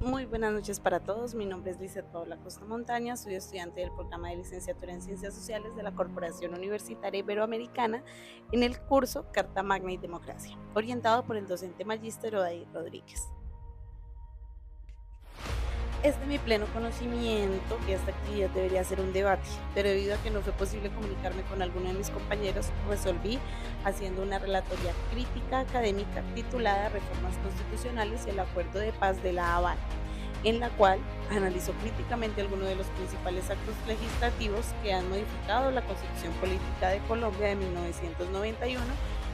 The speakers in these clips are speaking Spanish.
Muy buenas noches para todos. Mi nombre es Lizeth Paula Costa Montaña, soy estudiante del programa de licenciatura en Ciencias Sociales de la Corporación Universitaria Iberoamericana en el curso Carta Magna y Democracia, orientado por el docente magíster Odair Rodríguez. Es de mi pleno conocimiento que esta actividad debería ser un debate, pero debido a que no fue posible comunicarme con alguno de mis compañeros, resolví haciendo una relatoría crítica académica titulada Reformas Constitucionales y el Acuerdo de Paz de La Habana, en la cual analizó críticamente algunos de los principales actos legislativos que han modificado la Constitución Política de Colombia de 1991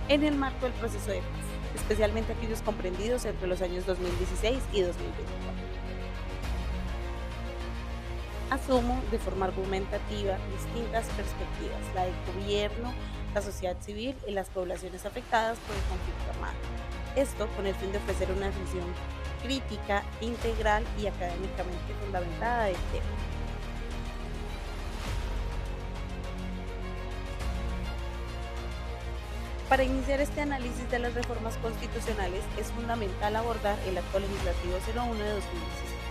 en el marco del proceso de paz, especialmente aquellos comprendidos entre los años 2016 y 2024. Asumo de forma argumentativa distintas perspectivas, la del gobierno, la sociedad civil y las poblaciones afectadas por el conflicto armado. Esto con el fin de ofrecer una visión crítica, integral y académicamente fundamentada del tema. Para iniciar este análisis de las reformas constitucionales es fundamental abordar el Acto Legislativo 01 de 2017,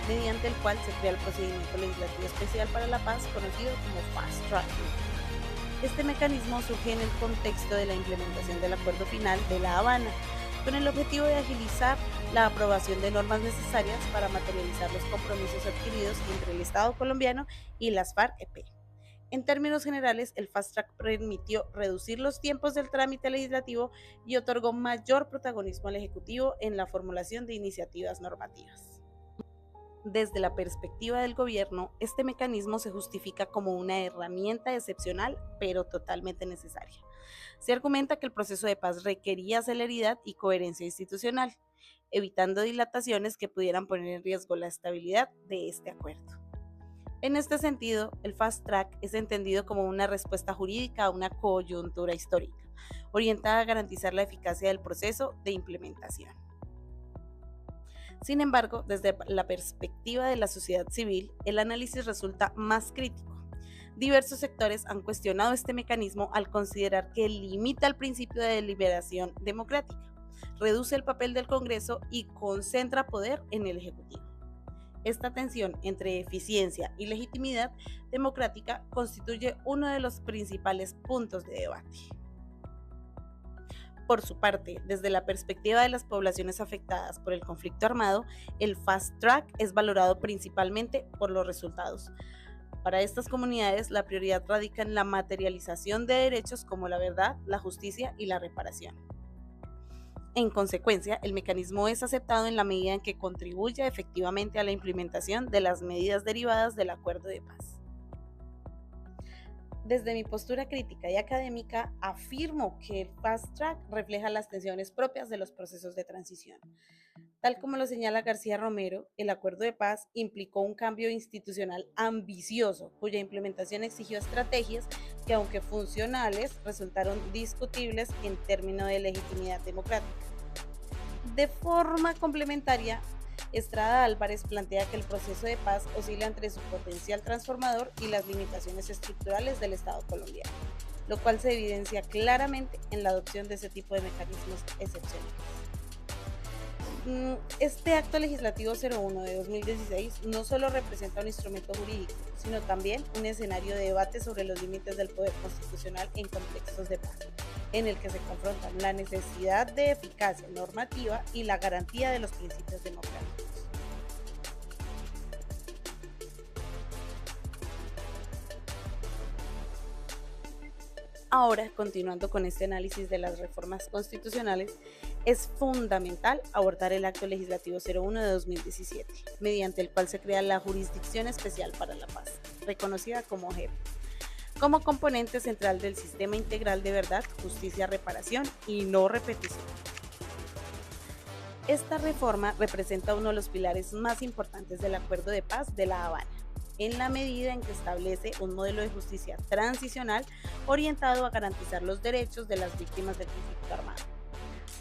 mediante el cual se crea el procedimiento legislativo especial para la paz, conocido como Fast Track. Este mecanismo surge en el contexto de la implementación del Acuerdo Final de La Habana, con el objetivo de agilizar la aprobación de normas necesarias para materializar los compromisos adquiridos entre el Estado colombiano y las FARC-EP. En términos generales, el Fast Track permitió reducir los tiempos del trámite legislativo y otorgó mayor protagonismo al Ejecutivo en la formulación de iniciativas normativas. Desde la perspectiva del gobierno, este mecanismo se justifica como una herramienta excepcional, pero totalmente necesaria. Se argumenta que el proceso de paz requería celeridad y coherencia institucional, evitando dilataciones que pudieran poner en riesgo la estabilidad de este acuerdo. En este sentido, el Fast Track es entendido como una respuesta jurídica a una coyuntura histórica, orientada a garantizar la eficacia del proceso de implementación. Sin embargo, desde la perspectiva de la sociedad civil, el análisis resulta más crítico. Diversos sectores han cuestionado este mecanismo al considerar que limita el principio de deliberación democrática, reduce el papel del Congreso y concentra poder en el Ejecutivo. Esta tensión entre eficiencia y legitimidad democrática constituye uno de los principales puntos de debate. Por su parte, desde la perspectiva de las poblaciones afectadas por el conflicto armado, el Fast Track es valorado principalmente por los resultados. Para estas comunidades, la prioridad radica en la materialización de derechos como la verdad, la justicia y la reparación. En consecuencia, el mecanismo es aceptado en la medida en que contribuye efectivamente a la implementación de las medidas derivadas del acuerdo de paz. Desde mi postura crítica y académica, afirmo que el Fast Track refleja las tensiones propias de los procesos de transición. Tal como lo señala García Romero, el acuerdo de paz implicó un cambio institucional ambicioso, cuya implementación exigió estrategias que, aunque funcionales, resultaron discutibles en términos de legitimidad democrática. De forma complementaria, Estrada Álvarez plantea que el proceso de paz oscila entre su potencial transformador y las limitaciones estructurales del Estado colombiano, lo cual se evidencia claramente en la adopción de ese tipo de mecanismos excepcionales. Este acto legislativo 01 de 2016 no solo representa un instrumento jurídico, sino también un escenario de debate sobre los límites del poder constitucional en contextos de paz, en el que se confrontan la necesidad de eficacia normativa y la garantía de los principios democráticos. Ahora, continuando con este análisis de las reformas constitucionales, es fundamental abordar el Acto Legislativo 01 de 2017, mediante el cual se crea la Jurisdicción Especial para la Paz, reconocida como JEP, como componente central del sistema integral de verdad, justicia, reparación y no repetición. Esta reforma representa uno de los pilares más importantes del Acuerdo de Paz de La Habana, en la medida en que establece un modelo de justicia transicional orientado a garantizar los derechos de las víctimas del conflicto armado.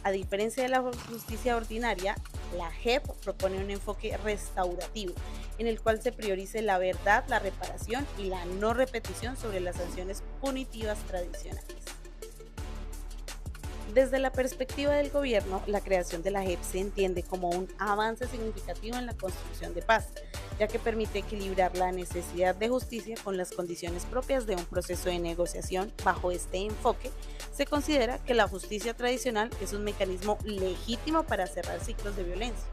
A diferencia de la justicia ordinaria, la JEP propone un enfoque restaurativo, en el cual se priorice la verdad, la reparación y la no repetición sobre las sanciones punitivas tradicionales. Desde la perspectiva del gobierno, la creación de la JEP se entiende como un avance significativo en la construcción de paz, ya que permite equilibrar la necesidad de justicia con las condiciones propias de un proceso de negociación. Bajo este enfoque, se considera que la justicia tradicional es un mecanismo legítimo para cerrar ciclos de violencia,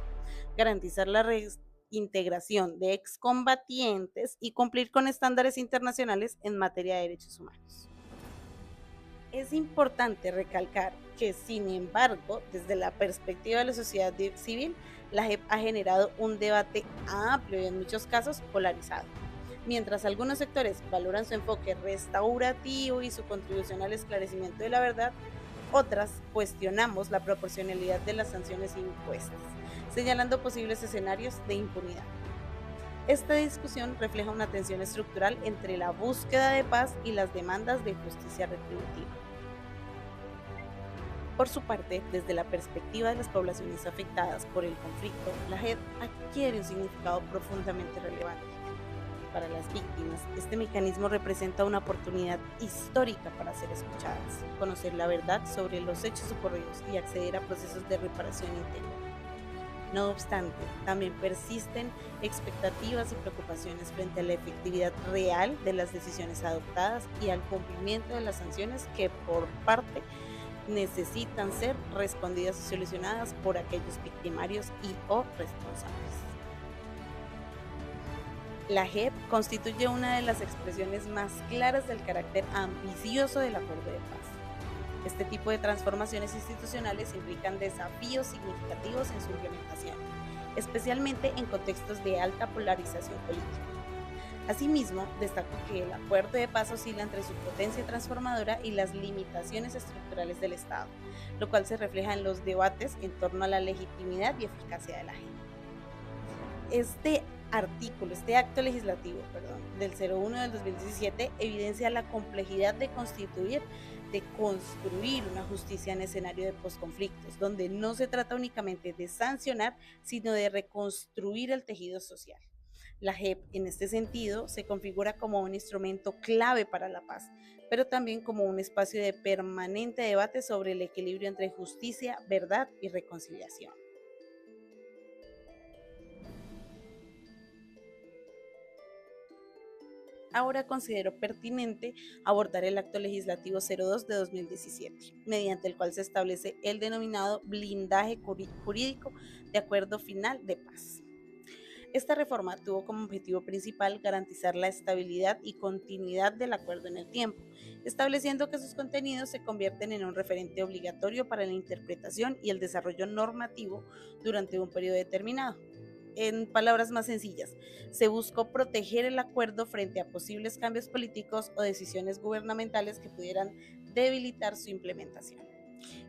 garantizar la reintegración de excombatientes y cumplir con estándares internacionales en materia de derechos humanos. Es importante recalcar que, sin embargo, desde la perspectiva de la sociedad civil, la JEP ha generado un debate amplio y en muchos casos polarizado. Mientras algunos sectores valoran su enfoque restaurativo y su contribución al esclarecimiento de la verdad, otras cuestionamos la proporcionalidad de las sanciones impuestas, señalando posibles escenarios de impunidad. Esta discusión refleja una tensión estructural entre la búsqueda de paz y las demandas de justicia retributiva. Por su parte, desde la perspectiva de las poblaciones afectadas por el conflicto, la JEP adquiere un significado profundamente relevante. Para las víctimas, este mecanismo representa una oportunidad histórica para ser escuchadas, conocer la verdad sobre los hechos ocurridos y acceder a procesos de reparación integral. No obstante, también persisten expectativas y preocupaciones frente a la efectividad real de las decisiones adoptadas y al cumplimiento de las sanciones que, por parte, necesitan ser respondidas y solucionadas por aquellos victimarios y o responsables. La JEP constituye una de las expresiones más claras del carácter ambicioso del acuerdo de paz. Este tipo de transformaciones institucionales implican desafíos significativos en su implementación, especialmente en contextos de alta polarización política. Asimismo, destaco que el acuerdo de paz oscila entre su potencia transformadora y las limitaciones estructurales del Estado, lo cual se refleja en los debates en torno a la legitimidad y eficacia de la JEP. Este acto legislativo, del 01 del 2017 evidencia la complejidad de construir una justicia en escenario de posconflictos, donde no se trata únicamente de sancionar, sino de reconstruir el tejido social. La JEP, en este sentido, se configura como un instrumento clave para la paz, pero también como un espacio de permanente debate sobre el equilibrio entre justicia, verdad y reconciliación. Ahora considero pertinente abordar el acto legislativo 02 de 2017, mediante el cual se establece el denominado blindaje jurídico de acuerdo final de paz. Esta reforma tuvo como objetivo principal garantizar la estabilidad y continuidad del acuerdo en el tiempo, estableciendo que sus contenidos se convierten en un referente obligatorio para la interpretación y el desarrollo normativo durante un periodo determinado. En palabras más sencillas, se buscó proteger el acuerdo frente a posibles cambios políticos o decisiones gubernamentales que pudieran debilitar su implementación.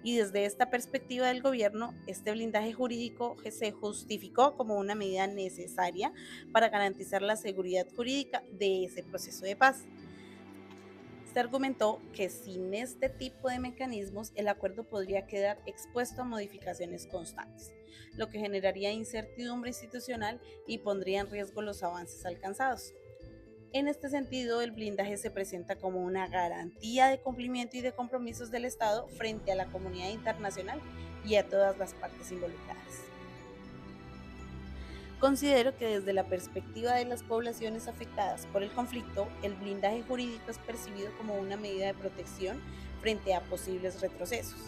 Y desde esta perspectiva del gobierno, este blindaje jurídico se justificó como una medida necesaria para garantizar la seguridad jurídica de ese proceso de paz. Se argumentó que sin este tipo de mecanismos el acuerdo podría quedar expuesto a modificaciones constantes, lo que generaría incertidumbre institucional y pondría en riesgo los avances alcanzados. En este sentido, el blindaje se presenta como una garantía de cumplimiento y de compromisos del Estado frente a la comunidad internacional y a todas las partes involucradas. Considero que desde la perspectiva de las poblaciones afectadas por el conflicto, el blindaje jurídico es percibido como una medida de protección frente a posibles retrocesos.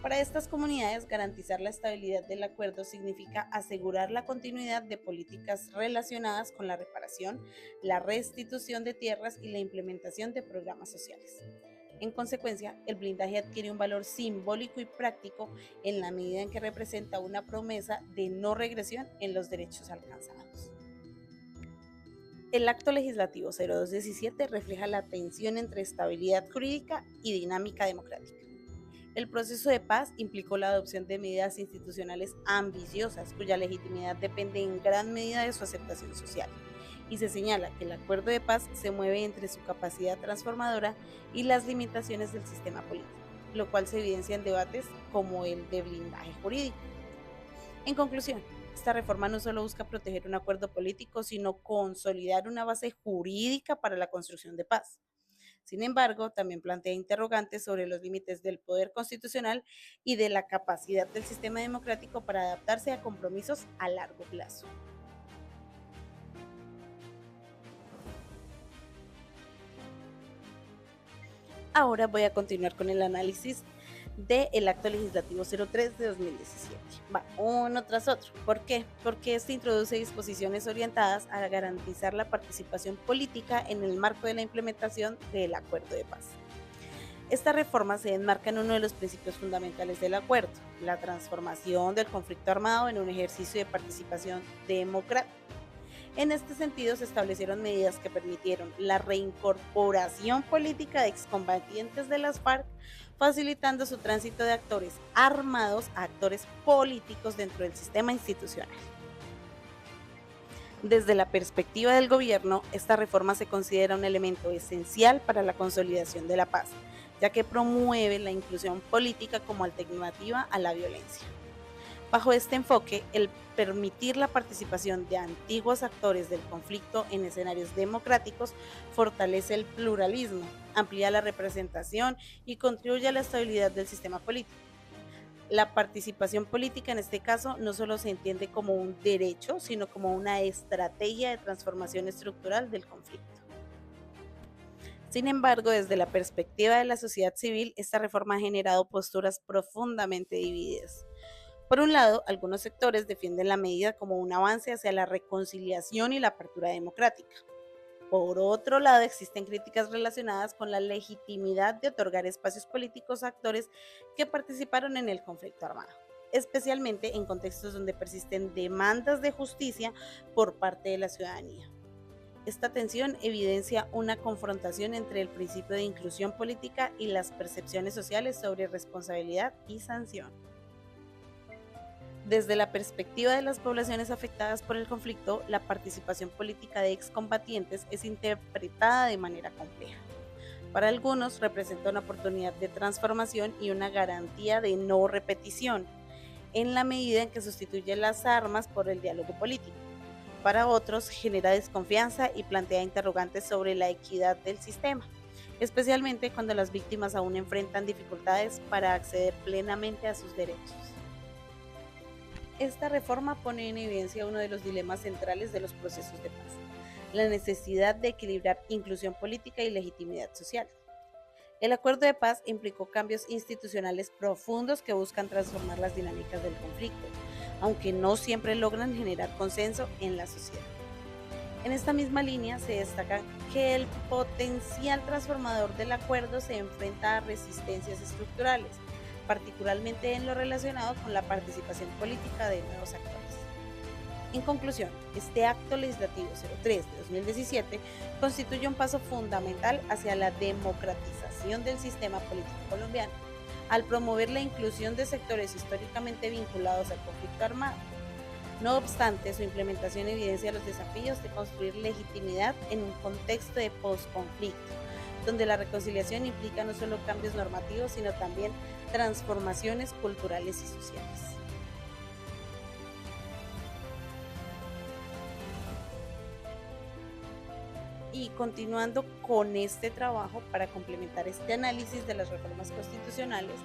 Para estas comunidades, garantizar la estabilidad del acuerdo significa asegurar la continuidad de políticas relacionadas con la reparación, la restitución de tierras y la implementación de programas sociales. En consecuencia, el blindaje adquiere un valor simbólico y práctico en la medida en que representa una promesa de no regresión en los derechos alcanzados. El acto legislativo 0217 refleja la tensión entre estabilidad jurídica y dinámica democrática. El proceso de paz implicó la adopción de medidas institucionales ambiciosas, cuya legitimidad depende en gran medida de su aceptación social, y se señala que el acuerdo de paz se mueve entre su capacidad transformadora y las limitaciones del sistema político, lo cual se evidencia en debates como el de blindaje jurídico. En conclusión, esta reforma no solo busca proteger un acuerdo político, sino consolidar una base jurídica para la construcción de paz. Sin embargo, también plantea interrogantes sobre los límites del poder constitucional y de la capacidad del sistema democrático para adaptarse a compromisos a largo plazo. Ahora voy a continuar con el análisis del Acto Legislativo 03 de 2017. Va uno tras otro. ¿Por qué? Porque este introduce disposiciones orientadas a garantizar la participación política en el marco de la implementación del Acuerdo de Paz. Esta reforma se enmarca en uno de los principios fundamentales del acuerdo, la transformación del conflicto armado en un ejercicio de participación democrática. En este sentido, se establecieron medidas que permitieron la reincorporación política de excombatientes de las FARC, facilitando su tránsito de actores armados a actores políticos dentro del sistema institucional. Desde la perspectiva del gobierno, esta reforma se considera un elemento esencial para la consolidación de la paz, ya que promueve la inclusión política como alternativa a la violencia. Bajo este enfoque, el permitir la participación de antiguos actores del conflicto en escenarios democráticos fortalece el pluralismo, amplía la representación y contribuye a la estabilidad del sistema político. La participación política en este caso no solo se entiende como un derecho, sino como una estrategia de transformación estructural del conflicto. Sin embargo, desde la perspectiva de la sociedad civil, esta reforma ha generado posturas profundamente divididas. Por un lado, algunos sectores defienden la medida como un avance hacia la reconciliación y la apertura democrática. Por otro lado, existen críticas relacionadas con la legitimidad de otorgar espacios políticos a actores que participaron en el conflicto armado, especialmente en contextos donde persisten demandas de justicia por parte de la ciudadanía. Esta tensión evidencia una confrontación entre el principio de inclusión política y las percepciones sociales sobre responsabilidad y sanción. Desde la perspectiva de las poblaciones afectadas por el conflicto, la participación política de excombatientes es interpretada de manera compleja. Para algunos representa una oportunidad de transformación y una garantía de no repetición, en la medida en que sustituye las armas por el diálogo político. Para otros genera desconfianza y plantea interrogantes sobre la equidad del sistema, especialmente cuando las víctimas aún enfrentan dificultades para acceder plenamente a sus derechos. Esta reforma pone en evidencia uno de los dilemas centrales de los procesos de paz, la necesidad de equilibrar inclusión política y legitimidad social. El acuerdo de paz implicó cambios institucionales profundos que buscan transformar las dinámicas del conflicto, aunque no siempre logran generar consenso en la sociedad. En esta misma línea se destaca que el potencial transformador del acuerdo se enfrenta a resistencias estructurales, particularmente en lo relacionado con la participación política de nuevos actores. En conclusión, este Acto Legislativo 03 de 2017 constituye un paso fundamental hacia la democratización del sistema político colombiano, al promover la inclusión de sectores históricamente vinculados al conflicto armado. No obstante, su implementación evidencia los desafíos de construir legitimidad en un contexto de posconflicto, donde la reconciliación implica no solo cambios normativos, sino también transformaciones culturales y sociales. Y continuando con este trabajo para complementar este análisis de las reformas constitucionales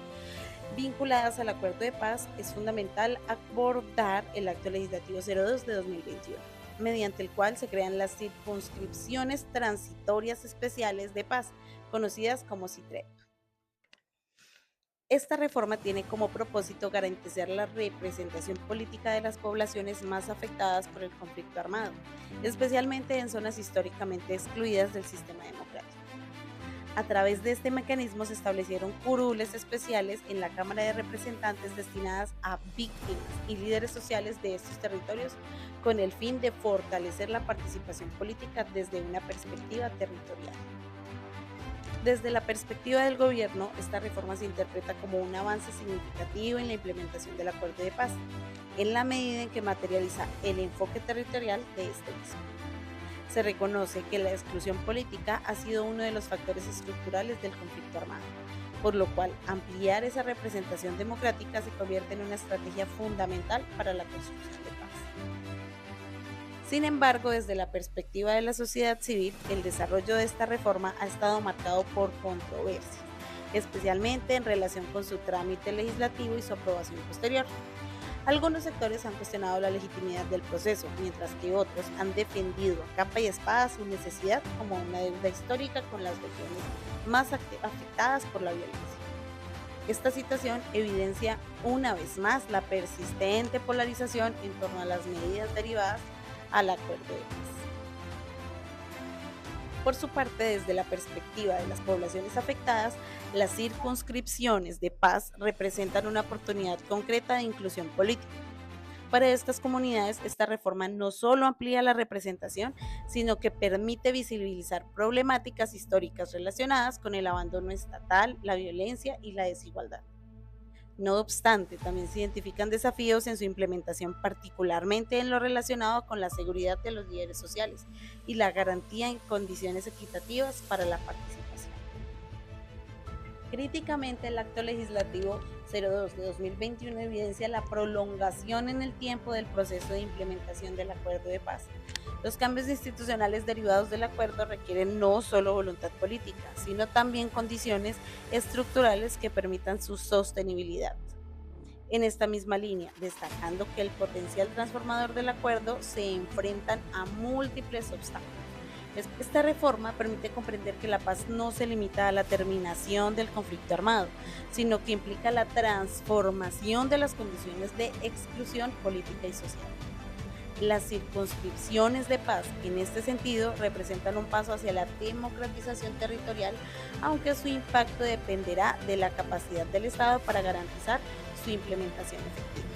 vinculadas al acuerdo de paz, es fundamental abordar el Acto Legislativo 02 de 2021, mediante el cual se crean las circunscripciones transitorias especiales de paz, conocidas como CITREP. Esta reforma tiene como propósito garantizar la representación política de las poblaciones más afectadas por el conflicto armado, especialmente en zonas históricamente excluidas del sistema democrático. A través de este mecanismo se establecieron curules especiales en la Cámara de Representantes destinadas a víctimas y líderes sociales de estos territorios con el fin de fortalecer la participación política desde una perspectiva territorial. Desde la perspectiva del gobierno, esta reforma se interpreta como un avance significativo en la implementación del acuerdo de paz, en la medida en que materializa el enfoque territorial de este mismo. Se reconoce que la exclusión política ha sido uno de los factores estructurales del conflicto armado, por lo cual ampliar esa representación democrática se convierte en una estrategia fundamental para la construcción de paz. Sin embargo, desde la perspectiva de la sociedad civil, el desarrollo de esta reforma ha estado marcado por controversias, especialmente en relación con su trámite legislativo y su aprobación posterior. Algunos sectores han cuestionado la legitimidad del proceso, mientras que otros han defendido a capa y espada su necesidad como una deuda histórica con las regiones más afectadas por la violencia. Esta situación evidencia una vez más la persistente polarización en torno a las medidas derivadas al acuerdo de paz. Por su parte, desde la perspectiva de las poblaciones afectadas, las circunscripciones de paz representan una oportunidad concreta de inclusión política. Para estas comunidades, esta reforma no solo amplía la representación, sino que permite visibilizar problemáticas históricas relacionadas con el abandono estatal, la violencia y la desigualdad. No obstante, también se identifican desafíos en su implementación, particularmente en lo relacionado con la seguridad de los líderes sociales y la garantía en condiciones equitativas para la participación. Críticamente, el acto legislativo 02 de 2021 evidencia la prolongación en el tiempo del proceso de implementación del acuerdo de paz. Los cambios institucionales derivados del acuerdo requieren no solo voluntad política, sino también condiciones estructurales que permitan su sostenibilidad. En esta misma línea, destacando que el potencial transformador del acuerdo se enfrentan a múltiples obstáculos. Esta reforma permite comprender que la paz no se limita a la terminación del conflicto armado, sino que implica la transformación de las condiciones de exclusión política y social. Las circunscripciones de paz, en este sentido, representan un paso hacia la democratización territorial, aunque su impacto dependerá de la capacidad del Estado para garantizar su implementación efectiva.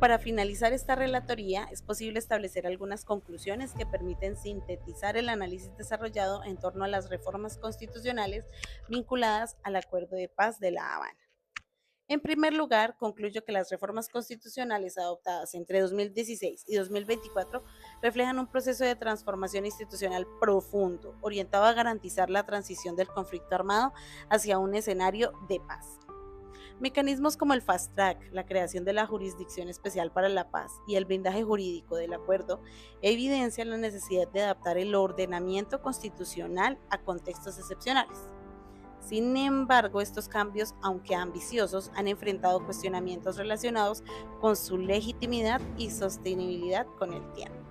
Para finalizar esta relatoría, es posible establecer algunas conclusiones que permiten sintetizar el análisis desarrollado en torno a las reformas constitucionales vinculadas al Acuerdo de Paz de La Habana. En primer lugar, concluyo que las reformas constitucionales adoptadas entre 2016 y 2024 reflejan un proceso de transformación institucional profundo, orientado a garantizar la transición del conflicto armado hacia un escenario de paz. Mecanismos como el Fast Track, la creación de la Jurisdicción Especial para la Paz y el blindaje jurídico del acuerdo evidencian la necesidad de adaptar el ordenamiento constitucional a contextos excepcionales. Sin embargo, estos cambios, aunque ambiciosos, han enfrentado cuestionamientos relacionados con su legitimidad y sostenibilidad con el tiempo.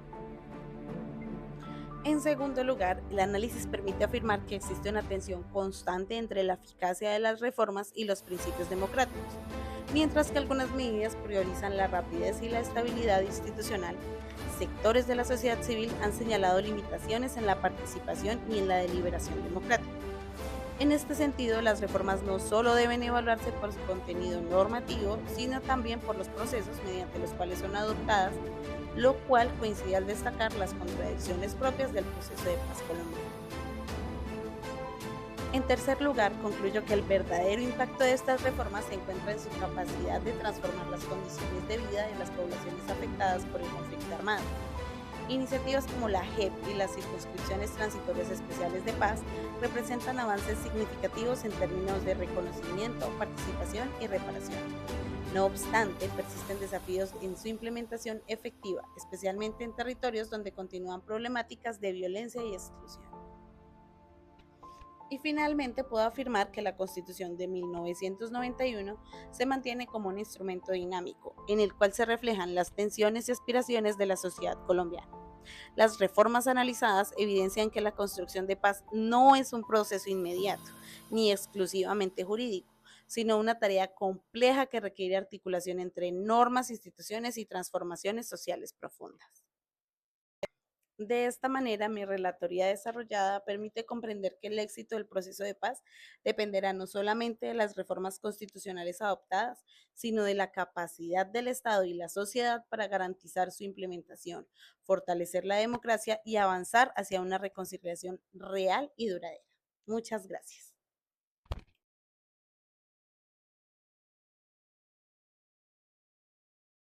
En segundo lugar, el análisis permite afirmar que existe una tensión constante entre la eficacia de las reformas y los principios democráticos. Mientras que algunas medidas priorizan la rapidez y la estabilidad institucional, sectores de la sociedad civil han señalado limitaciones en la participación y en la deliberación democrática. En este sentido, las reformas no solo deben evaluarse por su contenido normativo, sino también por los procesos mediante los cuales son adoptadas, lo cual coincide al destacar las contradicciones propias del proceso de paz colombiano. En tercer lugar, concluyo que el verdadero impacto de estas reformas se encuentra en su capacidad de transformar las condiciones de vida de las poblaciones afectadas por el conflicto armado. Iniciativas como la JEP y las circunscripciones transitorias especiales de paz representan avances significativos en términos de reconocimiento, participación y reparación. No obstante, persisten desafíos en su implementación efectiva, especialmente en territorios donde continúan problemáticas de violencia y exclusión. Y finalmente puedo afirmar que la Constitución de 1991 se mantiene como un instrumento dinámico, en el cual se reflejan las tensiones y aspiraciones de la sociedad colombiana. Las reformas analizadas evidencian que la construcción de paz no es un proceso inmediato, ni exclusivamente jurídico, sino una tarea compleja que requiere articulación entre normas, instituciones y transformaciones sociales profundas. De esta manera, mi relatoría desarrollada permite comprender que el éxito del proceso de paz dependerá no solamente de las reformas constitucionales adoptadas, sino de la capacidad del Estado y la sociedad para garantizar su implementación, fortalecer la democracia y avanzar hacia una reconciliación real y duradera. Muchas gracias.